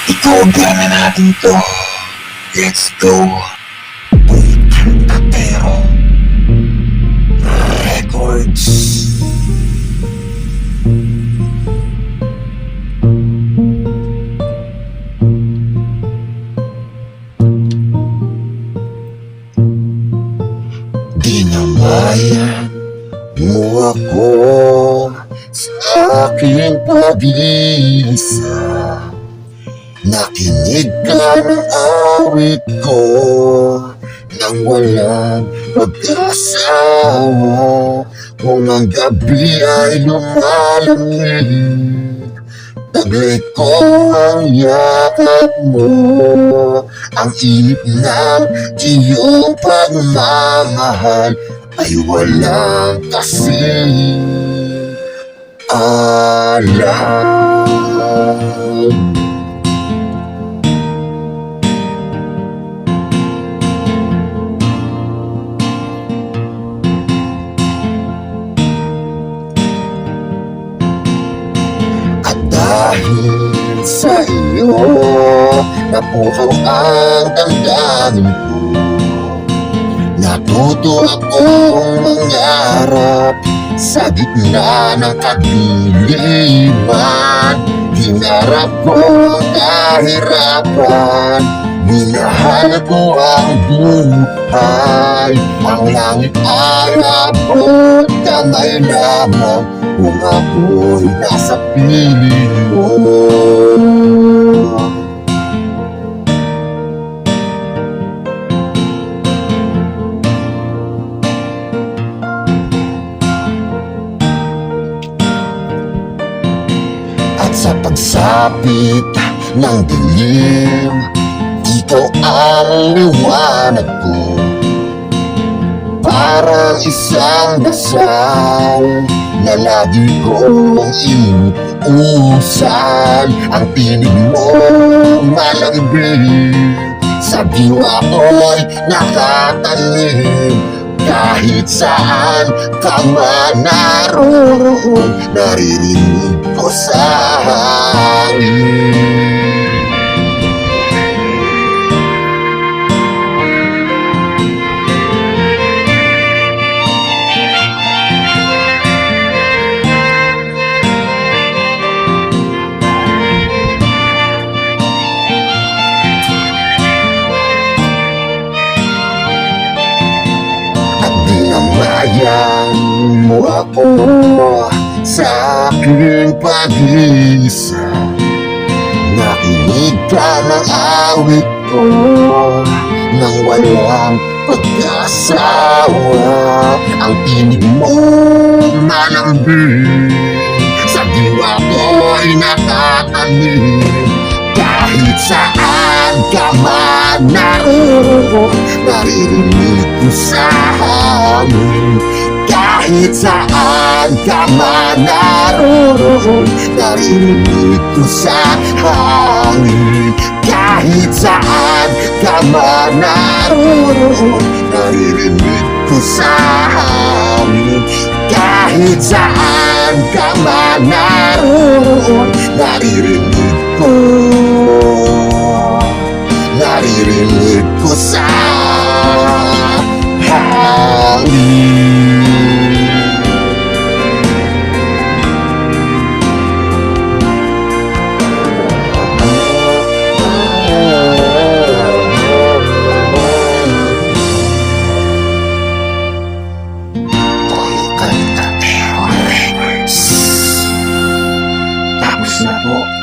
Ikuha na natin to. Let's go. Wait, Papero Records. Dinamayan mo ako sa aking pag-iisa. Nakinig ka ng awit ko nang walang pag-asawa. Kung ang gabi ay lumalamig, taglay ko ang yakap mo. Ang init ng iyong pagmamahal ay walang kasing alam. Dahil sa iyo, napukaw ang damdamin ko. Natuto akong mangarap sa gitna ng kadiliman. Hinarap ko ang kahirapan, minahal ko ang buhay. Ang langit ay abot kamay lamang kung ako'y nasa piling mo. At sa pagsapit ng dilim, ikaw ang liwanag ko. Parang isang dasal na lagi kong inuusal. Ang tinig mo malambing, sa diwa ko'y nakatanim. Kahit saan ka man naroon, naririnig ko sa hangin. Dinamayan mo ako sa aking pag-iisa. Nakinig ka ng awit ko nang walang pag-asawa. Ang tinig mo malambing, sa diwa ko'y nakatanim. Kahit saan ka man naroon, naririnig ko sa hangin. Kahit saan ka man naroon, naririnig ko sa hangin. Kahit saan ka man naroon, naririnig ko sa hangin. Kahit saan ka man naroon, naririnig ko. Naririnig ko sa hangin. Tapos na po.